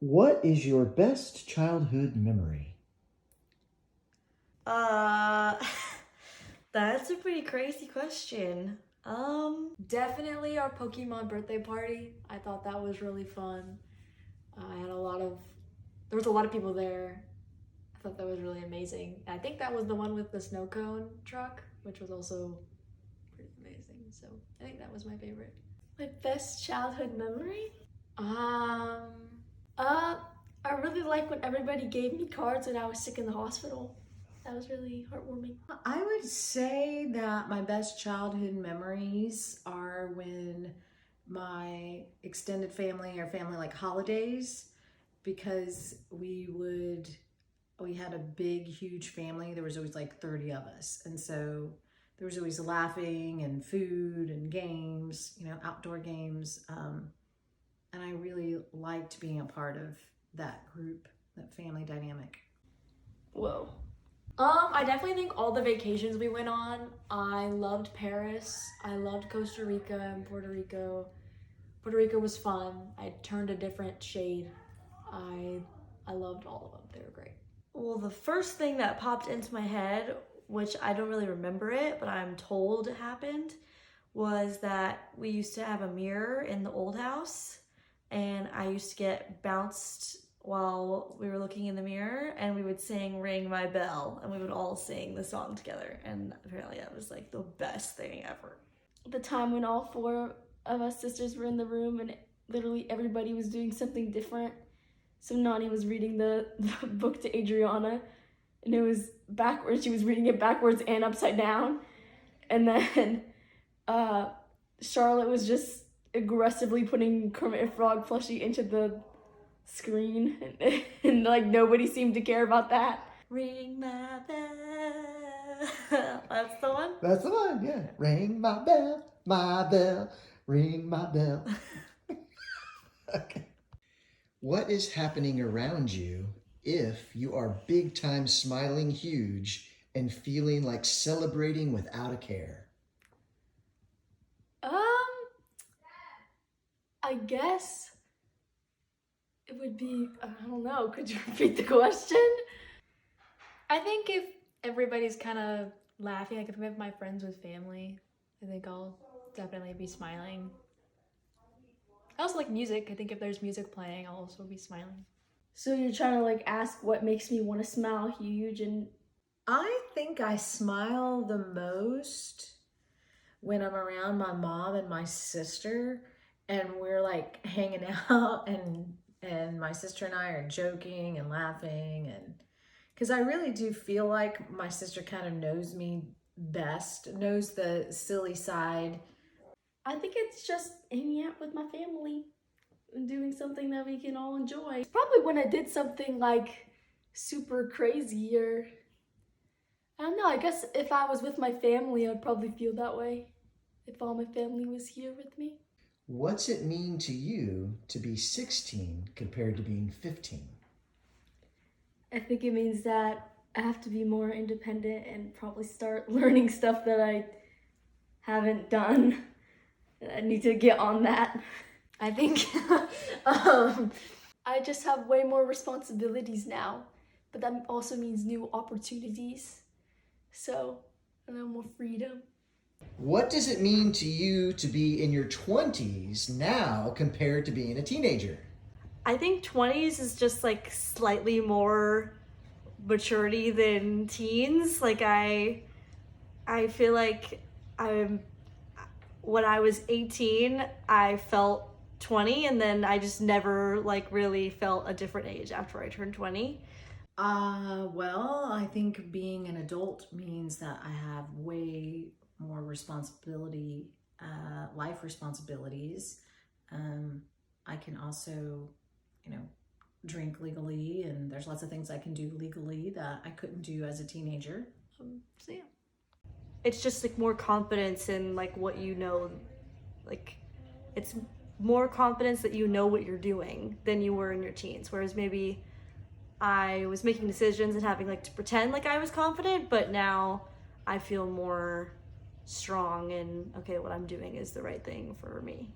What is your best childhood memory? Uh, that's a pretty crazy question. Definitely our Pokemon birthday party. I thought that was really fun. I had a lot of, there was a lot of people there. I thought that was really amazing. I think that was the one with the snow cone truck, which was also pretty amazing. So I think that was my favorite. My best childhood memory? Um, Uh, I really like when everybody gave me cards when I was sick in the hospital. That was really heartwarming. I would say that my best childhood memories are when my extended family or family like holidays, because we had a big, huge family. There was always like 30 of us. And so there was always laughing and food and games, outdoor games. And I really liked being a part of that group, that family dynamic. Whoa. I definitely think all the vacations we went on, I loved Paris, I loved Costa Rica and Puerto Rico. Puerto Rico was fun. I turned a different shade. I loved all of them. They were great. Well, the first thing that popped into my head, which I don't really remember it, but I'm told it happened, was that we used to have a mirror in the old house, and I used to get bounced while we were looking in the mirror, and we would sing Ring My Bell, and we would all sing the song together, and apparently that was like the best thing ever. The time when all four of us sisters were in the room and literally everybody was doing something different. So Nani was reading the book to Adriana, and it was backwards. She was reading it backwards and upside down. And then Charlotte was just aggressively putting Kermit Frog plushie into the screen, and like nobody seemed to care about that. Ring my bell. That's the one? That's the one, yeah. Ring my bell, ring my bell. Okay. What is happening around you if you are big time smiling huge and feeling like celebrating without a care? I guess it would be, I don't know, could you repeat the question? I think if everybody's kind of laughing, like if I'm with my friends with family, I think I'll definitely be smiling. I also like music. I think if there's music playing, I'll also be smiling. So you're trying to like ask what makes me want to smile huge, and I think I smile the most when I'm around my mom and my sister, and we're like hanging out, and my sister and I are joking and laughing, and because I really do feel like my sister kind of knows me best, knows the silly side. I think it's just hanging out with my family and doing something that we can all enjoy. Probably when I did something like super crazy, or I don't know, I guess if I was with my family, I'd probably feel that way. If all my family was here with me. What's it mean to you to be 16 compared to being 15? I think it means that I have to be more independent and probably start learning stuff that I haven't done. I need to get on that. I think I just have way more responsibilities now, but that also means new opportunities. So, I know, more freedom. What does it mean to you to be in your 20s now compared to being a teenager? I think 20s is just like slightly more maturity than teens. Like I feel like when I was 18, I felt 20, and then I just never like really felt a different age after I turned 20. Well, I think being an adult means that I have way more responsibility, life responsibilities. I can also, drink legally, and there's lots of things I can do legally that I couldn't do as a teenager. So yeah. It's just like more confidence in like what you know, like it's more confidence that you know what you're doing than you were in your teens. Whereas maybe I was making decisions and having like to pretend like I was confident, but now I feel more strong and okay, what I'm doing is the right thing for me.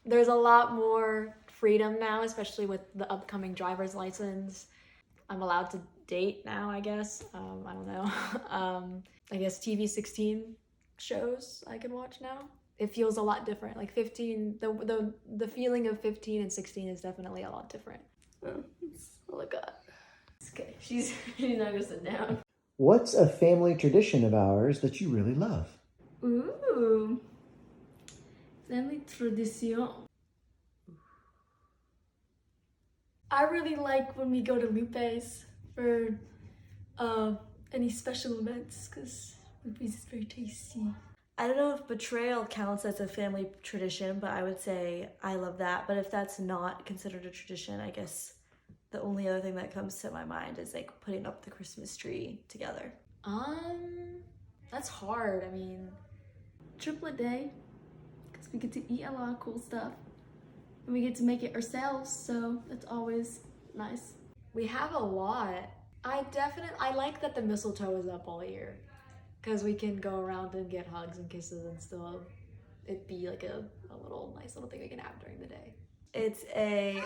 There's a lot more freedom now, especially with the upcoming driver's license. I'm allowed to date now, I guess. I don't know. I guess TV 16 shows I can watch now. It feels a lot different. Like 15, the feeling of 15 and 16 is definitely a lot different. Oh, that's all I got. It's okay. She's not gonna sit down. What's a family tradition of ours that you really love? Ooh. Family tradition. I really like when we go to Lupe's for any special events because Lupe's is very tasty. I don't know if betrayal counts as a family tradition, but I would say I love that. But if that's not considered a tradition, I guess the only other thing that comes to my mind is like putting up the Christmas tree together. That's hard. I mean, Triplet day because we get to eat a lot of cool stuff and we get to make it ourselves, so that's always nice. we have a lot. I like that the mistletoe is up all year because we can go around and get hugs and kisses and still it be like a little nice little thing we can have during the day. It's a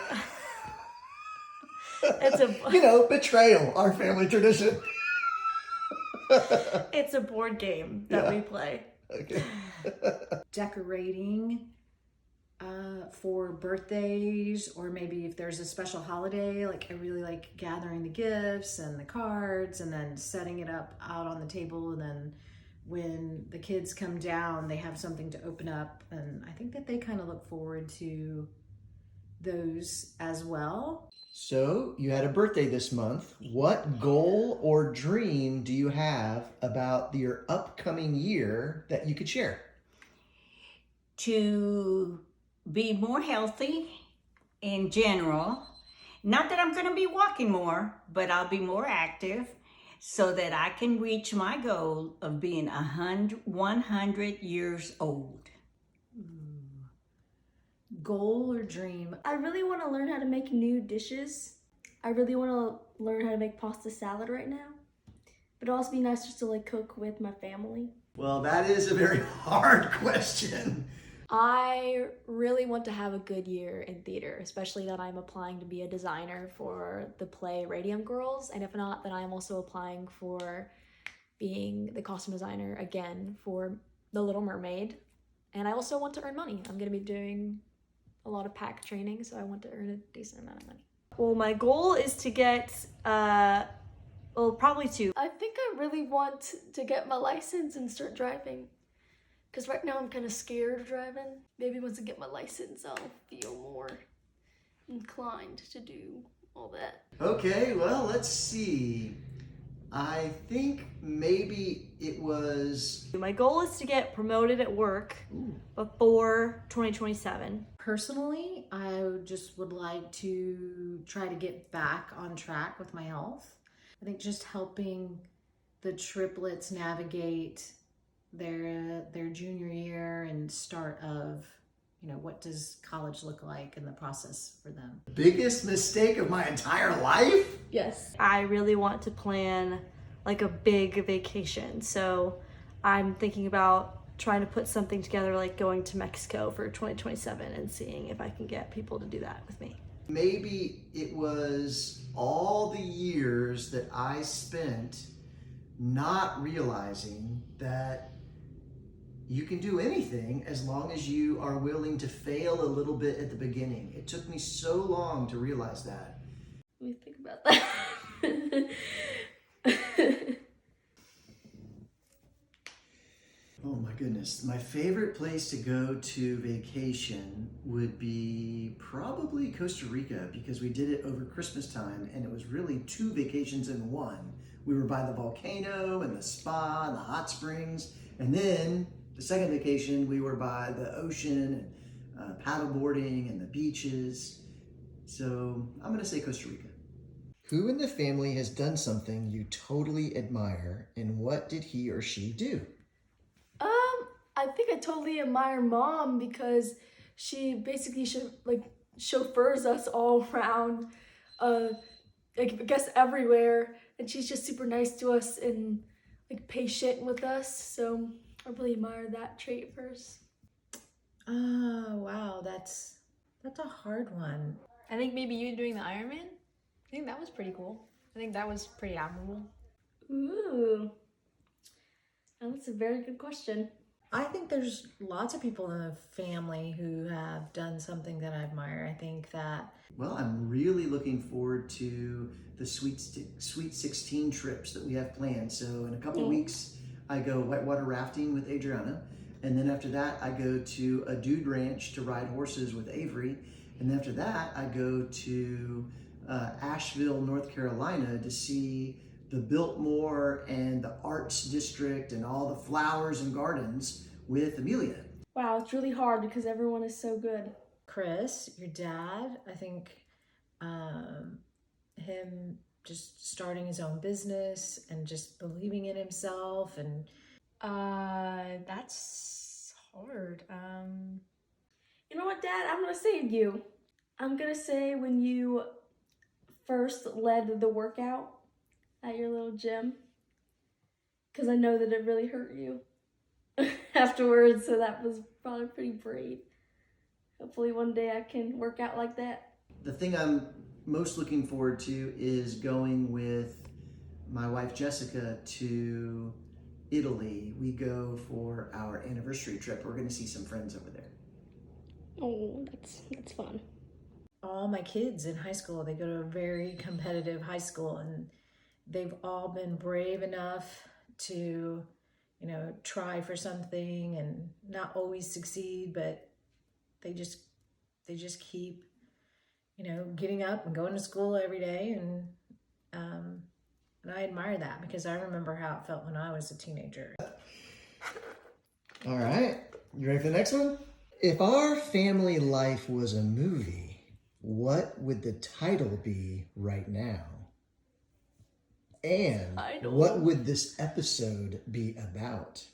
Betrayal, our family tradition. it's a board game that we play. Okay. Decorating for birthdays, or maybe if there's a special holiday, like I really like gathering the gifts and the cards and then setting it up out on the table, and then when the kids come down they have something to open up, and I think that they kind of look forward to those as well. So, you had a birthday this month. What goal or dream do you have about your upcoming year that you could share? To be more healthy in general. Not that I'm going to be walking more, but I'll be more active so that I can reach my goal of being 100 years old. Goal or dream? I really want to learn how to make new dishes. I really want to learn how to make pasta salad right now. But it'd also be nice just to like cook with my family. Well, that is a very hard question. I really want to have a good year in theater, especially that I'm applying to be a designer for the play Radium Girls, and if not, then I'm also applying for being the costume designer again for The Little Mermaid. And I also want to earn money. I'm going to be doing a lot of PAC training, so I want to earn a decent amount of money. Well, my goal is to get, probably 2. I think I really want to get my license and start driving. Because right now I'm kind of scared of driving. Maybe once I get my license, I'll feel more inclined to do all that. Okay, well, let's see. I think maybe it was... My goal is to get promoted at work before 2027. Personally, I just would like to try to get back on track with my health. I think just helping the triplets navigate their junior year and start of, what does college look like in the process for them. Biggest mistake of my entire life? Yes. I really want to plan like a big vacation. So I'm thinking about trying to put something together like going to Mexico for 2027 and seeing if I can get people to do that with me. Maybe it was all the years that I spent not realizing that you can do anything as long as you are willing to fail a little bit at the beginning. It took me so long to realize that. Let me think about that. Oh my goodness. My favorite place to go to vacation would be probably Costa Rica, because we did it over Christmas time and it was really 2 vacations in one. We were by the volcano and the spa and the hot springs, and then the second vacation we were by the ocean and paddleboarding and the beaches. So I'm gonna say Costa Rica. Who in the family has done something you totally admire, and what did he or she do? I think I totally admire Mom because she basically chauffeurs us all around, I guess everywhere, and she's just super nice to us and patient with us. So I really admire that trait first. Oh, wow, that's That's a hard one. I think maybe you doing the Iron Man. I think that was pretty cool. I think that was pretty admirable. Ooh. That's a very good question. I think there's lots of people in the family who have done something that I admire. I think that Well, I'm really looking forward to the Sweet 16 trips that we have planned. So in a couple of weeks, I go whitewater rafting with Adriana. And then after that, I go to a dude ranch to ride horses with Avery. And then after that, I go to Asheville, North Carolina to see the Biltmore and the Arts District and all the flowers and gardens with Amelia. Wow, it's really hard because everyone is so good. Chris, your dad, I think him just starting his own business and just believing in himself and That's hard. You know what, Dad? I'm gonna save you. I'm gonna say when you first led the workout at your little gym, because I know that it really hurt you afterwards, so that was probably pretty brave. Hopefully one day I can work out like that. The thing I'm most looking forward to is going with my wife Jessica to Italy. We go for our anniversary trip. We're going to see some friends over there. Oh, that's fun. all my kids in high school, they go to a very competitive high school, and they've all been brave enough to, try for something and not always succeed, but they just keep, getting up and going to school every day. And I admire that because I remember how it felt when I was a teenager. All right, you ready for the next one? If our family life was a movie, what would the title be right now? And what would this episode be about?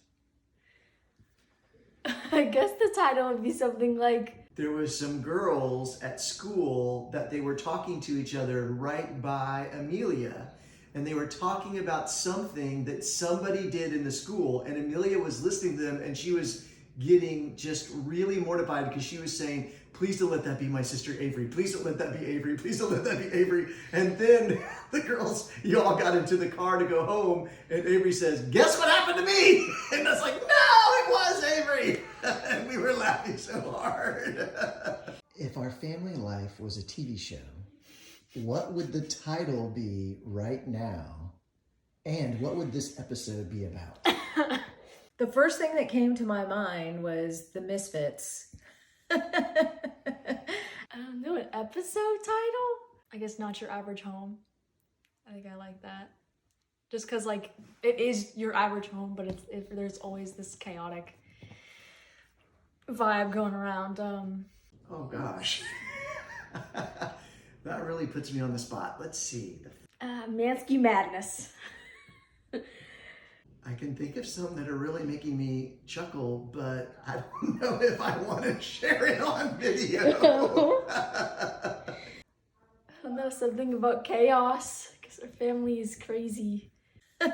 I guess the title would be something like, There was some girls at school that they were talking to each other right by Amelia. And they were talking about something that somebody did in the school. And Amelia was listening to them, and she was getting just really mortified because she was saying, please don't let that be my sister Avery. Please don't let that be Avery. Please don't let that be Avery. And then the girls, you all got into the car to go home. And Avery says, guess what happened to me? And I was like, no, it was Avery. And we were laughing so hard. If our family life was a TV show, what would the title be right now? And what would this episode be about? The first thing that came to my mind was The Misfits. I don't know, an episode title? I guess Not Your Average Home. I think I like that. Just because, it is your average home, but there's always this chaotic vibe going around. Oh, gosh. That really puts me on the spot. Let's see. Mansky Madness. I can think of some that are really making me chuckle, but I don't know if I want to share it on video. I don't know, something about chaos, because our family is crazy. And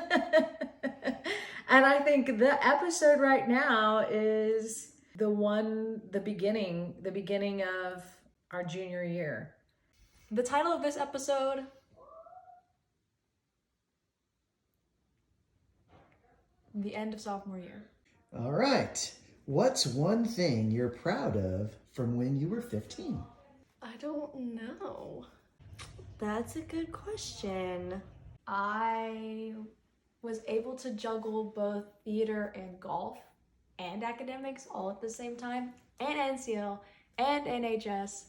I think the episode right now is the beginning of our junior year. The title of this episode, The End of Sophomore Year. All right. What's one thing you're proud of from when you were 15? I don't know. That's a good question. I was able to juggle both theater and golf and academics all at the same time, and NCL and NHS.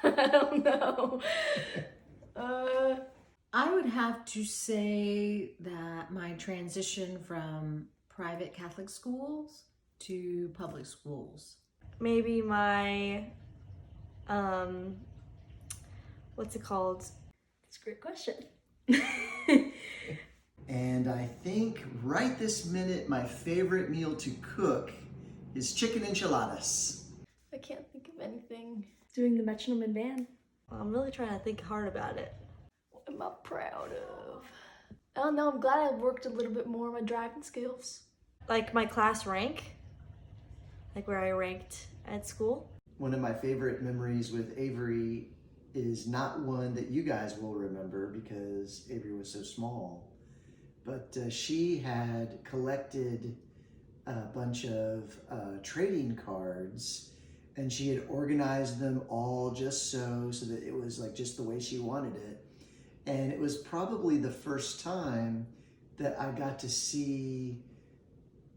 I don't know. I would have to say that my transition from private Catholic schools to public schools. Maybe my, what's it called? That's a great question. And I think right this minute, my favorite meal to cook is chicken enchiladas. I can't think of anything. Doing the metronome and band. I'm really trying to think hard about it. What am I proud of? I don't know. I'm glad I worked a little bit more on my driving skills. Like my class rank, like where I ranked at school. one of my favorite memories with Avery is not one that you guys will remember because Avery was so small, but she had collected a bunch of trading cards, and she had organized them all just so that it was like just the way she wanted it. And it was probably the first time that I got to see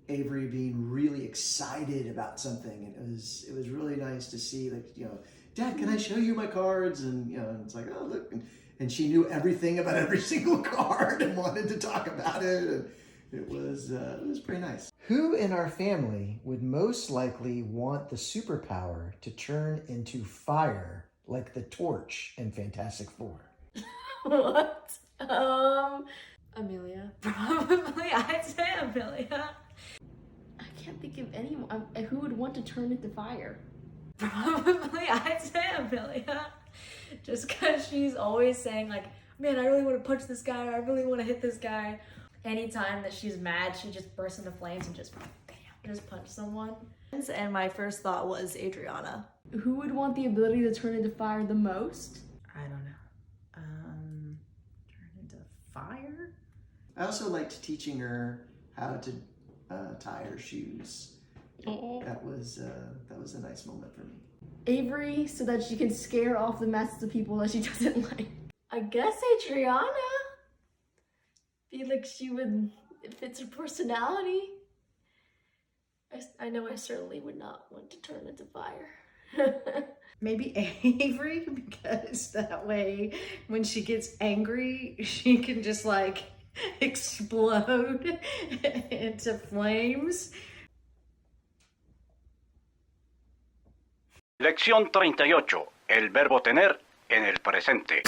Avery being really excited about something, and it was really nice to see, like, you know, Dad, can I show you my cards? And you know, and it's like, oh look, and she knew everything about every single card and wanted to talk about it, and it was pretty nice. Who in our family would most likely want the superpower to turn into fire like the torch in Fantastic Four? What? Amelia. Probably, I'd say Amelia. I can't think of anyone who would want to turn into fire. Probably, I'd say Amelia. Just because she's always saying, like, man, I really want to punch this guy, or I really want to hit this guy. Anytime that she's mad, she just bursts into flames and just, bam, just punch someone. And my first thought was Adriana. Who would want the ability to turn into fire the most? I don't know. Turn into fire? I also liked teaching her how to tie her shoes. Oh. That was a nice moment for me. Avery, so that she can scare off the masses of people that she doesn't like. I guess Adriana. Feel like she would, it fits her personality. I know I certainly would not want to turn into fire. Maybe Avery, because that way when she gets angry, she can just like explode into flames. Lección 38. El verbo tener en el presente.